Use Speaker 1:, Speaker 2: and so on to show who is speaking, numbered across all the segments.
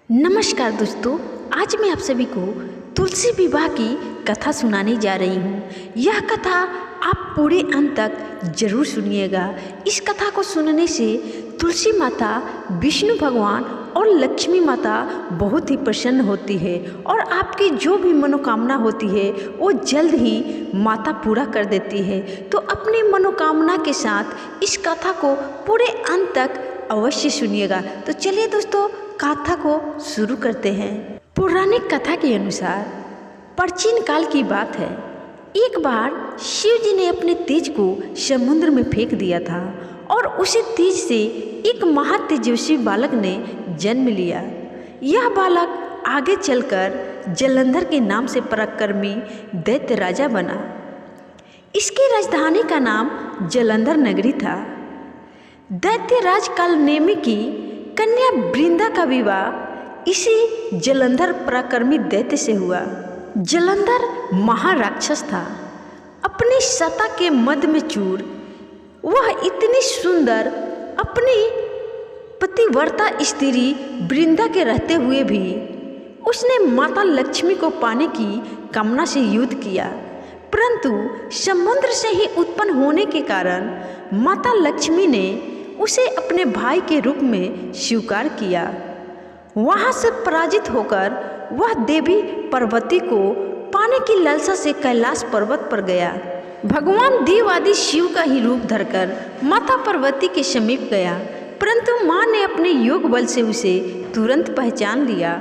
Speaker 1: नमस्कार दोस्तों, आज मैं आप सभी को तुलसी विवाह की कथा सुनाने जा रही हूँ। यह कथा आप पूरे अंत तक जरूर सुनिएगा। इस कथा को सुनने से तुलसी माता, विष्णु भगवान और लक्ष्मी माता बहुत ही प्रसन्न होती है और आपकी जो भी मनोकामना होती है वो जल्द ही माता पूरा कर देती है। तो अपनी मनोकामना के साथ इस कथा को पूरे अंत तक अवश्य सुनिएगा। तो चलिए दोस्तों, कथा को शुरू करते हैं। पौराणिक कथा के अनुसार प्राचीन काल की बात है। एक बार शिव जी ने अपने तेज को समुद्र में फेंक दिया था और उसी तेज से एक महातेजस्वी बालक ने जन्म लिया। यह बालक आगे चलकर जलंधर के नाम से पराक्रमी दैत्य राजा बना। इसकी राजधानी का नाम जलंधर नगरी था। दैत्य राज कालनेमी की कन्या वृंदा का विवाह इसी जलंधर पराक्रमी दैत्य से हुआ। जलंधर महाराक्षस था। अपनी सत्ता के मद में चूर वह इतनी सुंदर अपनी पतिव्रता स्त्री वृंदा के रहते हुए भी उसने माता लक्ष्मी को पाने की कामना से युद्ध किया, परंतु समुद्र से ही उत्पन्न होने के कारण माता लक्ष्मी ने उसे अपने भाई के रूप में स्वीकार किया। वहां से पराजित होकर वह देवी पार्वती को पाने की लालसा से कैलाश पर्वत पर गया। भगवान देव आदि शिव का ही रूप धरकर माता पार्वती के समीप गया, परंतु मां ने अपने योग बल से उसे तुरंत पहचान लिया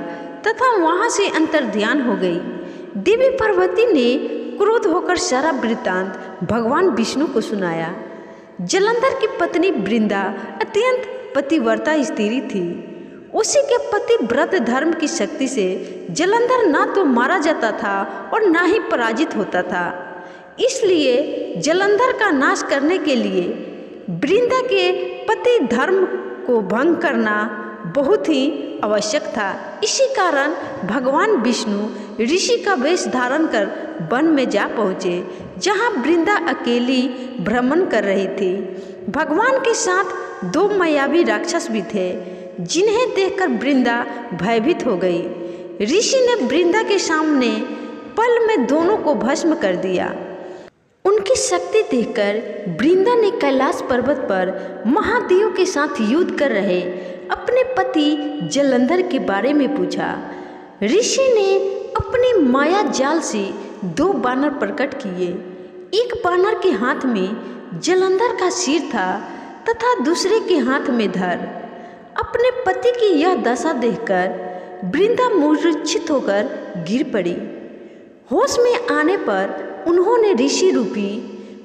Speaker 1: तथा वहां से अंतर्ध्यान हो गई। देवी पार्वती ने क्रोध होकर सारा वृत्तांत भगवान विष्णु को सुनाया। जलंधर की पत्नी वृंदा अत्यंत पतिव्रता स्त्री थी। उसी के पति व्रत धर्म की शक्ति से जलंधर ना तो मारा जाता था और ना ही पराजित होता था। इसलिए जलंधर का नाश करने के लिए वृंदा के पति धर्म को भंग करना बहुत ही आवश्यक था। इसी कारण भगवान विष्णु ऋषि का वेश धारण कर वन में जा पहुँचे, जहाँ वृंदा अकेली भ्रमण कर रही थी। भगवान के साथ दो मायावी राक्षस भी थे, जिन्हें देखकर वृंदा भयभीत हो गई। ऋषि ने वृंदा के सामने पल में दोनों को भस्म कर दिया। उनकी शक्ति देखकर वृंदा ने कैलाश पर्वत पर महादेव के साथ युद्ध कर रहे अपने पति जलंधर के बारे में पूछा। ऋषि ने अपनी माया जाल से दो बानर प्रकट किए। एक बानर के हाथ में जलंधर का सिर था तथा दूसरे के हाथ में धर। अपने पति की यह दशा देखकर वृंदा मूर्छित होकर गिर पड़ी। होश में आने पर उन्होंने ऋषि रूपी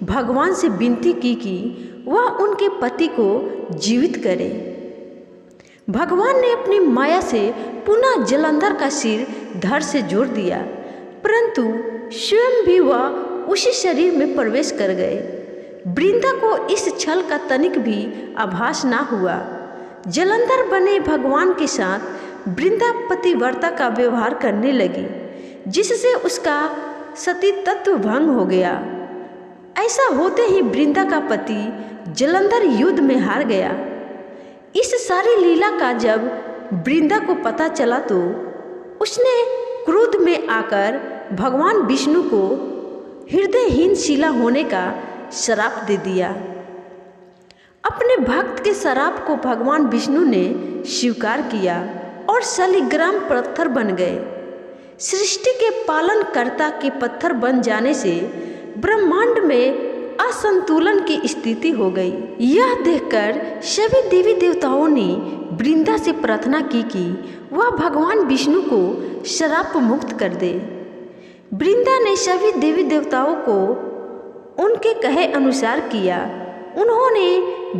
Speaker 1: भगवान से विनती की कि वह उनके पति को जीवित करे। भगवान ने अपनी माया से पुनः जलंधर का सिर धड़ से जोड़ दिया, परंतु स्वयं भी वह उसी शरीर में प्रवेश कर गए। वृंदा को इस छल का तनिक भी आभास ना हुआ। जलंधर बने भगवान के साथ वृंदा पतिव्रता का व्यवहार करने लगी, जिससे उसका सती तत्व भंग हो गया। ऐसा होते ही वृंदा का पति जलंधर युद्ध में हार गया। इस सारी लीला का जब वृंदा को पता चला तो उसने क्रोध में आकर भगवान विष्णु को हृदयहीन शिला होने का श्राप दे दिया। अपने भक्त के श्राप को भगवान विष्णु ने स्वीकार किया और शालिग्राम पत्थर बन गए। सृष्टि के पालनकर्ता के पत्थर बन जाने से ब्रह्मांड में असंतुलन की स्थिति हो गई। यह देखकर सभी देवी देवताओं ने वृंदा से प्रार्थना की कि वह भगवान विष्णु को श्राप मुक्त कर दे। वृंदा ने सभी देवी देवताओं को उनके कहे अनुसार किया। उन्होंने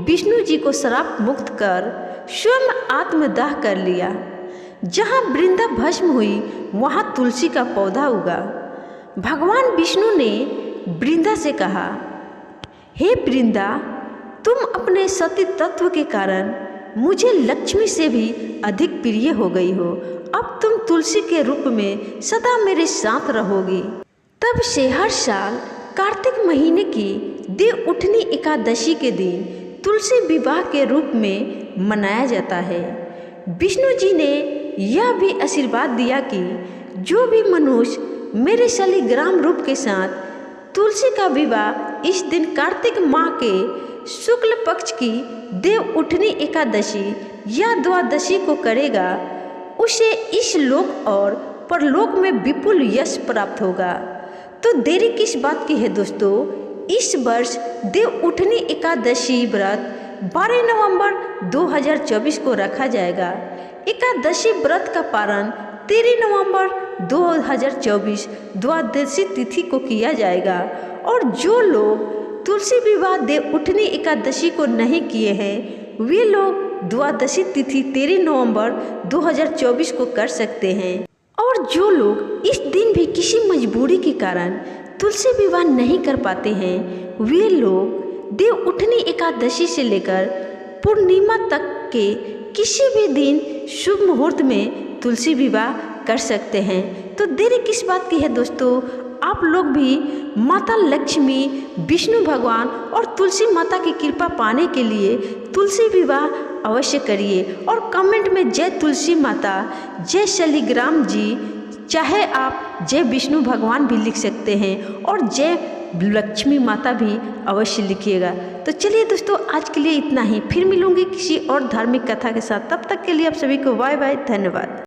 Speaker 1: विष्णु जी को श्राप मुक्त कर स्वयं आत्मदाह कर लिया। जहाँ वृंदा भस्म हुई वहाँ तुलसी का पौधा उगा। भगवान विष्णु ने वृंदा से कहा, हे वृंदा, तुम अपने सती तत्व के कारण मुझे लक्ष्मी से भी अधिक प्रिय हो गई हो। अब तुम तुलसी के रूप में सदा मेरे साथ रहोगी। तब से हर साल कार्तिक महीने की देव उठनी एकादशी के दिन तुलसी विवाह के रूप में मनाया जाता है। विष्णु जी ने यह भी आशीर्वाद दिया कि जो भी मनुष्य मेरे शालिग्राम रूप के साथ तुलसी का विवाह इस दिन कार्तिक माह के शुक्ल पक्ष की देव उठनी एकादशी या द्वादशी को करेगा, उसे इस लोक और परलोक में विपुल यश प्राप्त होगा। तो देरी किस बात की है दोस्तों, इस वर्ष देव उठनी एकादशी व्रत 12 नवंबर 2024 को रखा जाएगा। एकादशी व्रत का पारण 13 नवंबर 2024 द्वादशी तिथि को किया जाएगा। और जो लोग तुलसी विवाह देव उठनी एकादशी को नहीं किए हैं, वे लोग द्वादशी तिथि 13 नवंबर 2024 को कर सकते हैं। और जो लोग इस दिन भी किसी मजबूरी के कारण तुलसी विवाह नहीं कर पाते हैं, वे लोग देव उठनी एकादशी से लेकर पूर्णिमा तक के किसी भी दिन शुभ मुहूर्त में तुलसी विवाह कर सकते हैं। तो देरी किस बात की है दोस्तों, आप लोग भी माता लक्ष्मी, विष्णु भगवान और तुलसी माता की कृपा पाने के लिए तुलसी विवाह अवश्य करिए। और कमेंट में जय तुलसी माता, जय शालिग्राम जी, चाहे आप जय विष्णु भगवान भी लिख सकते हैं और जय लक्ष्मी माता भी अवश्य लिखिएगा। तो चलिए दोस्तों, आज के लिए इतना ही। फिर मिलूंगी किसी और धार्मिक कथा के साथ। तब तक के लिए आप सभी को बाय बाय, धन्यवाद।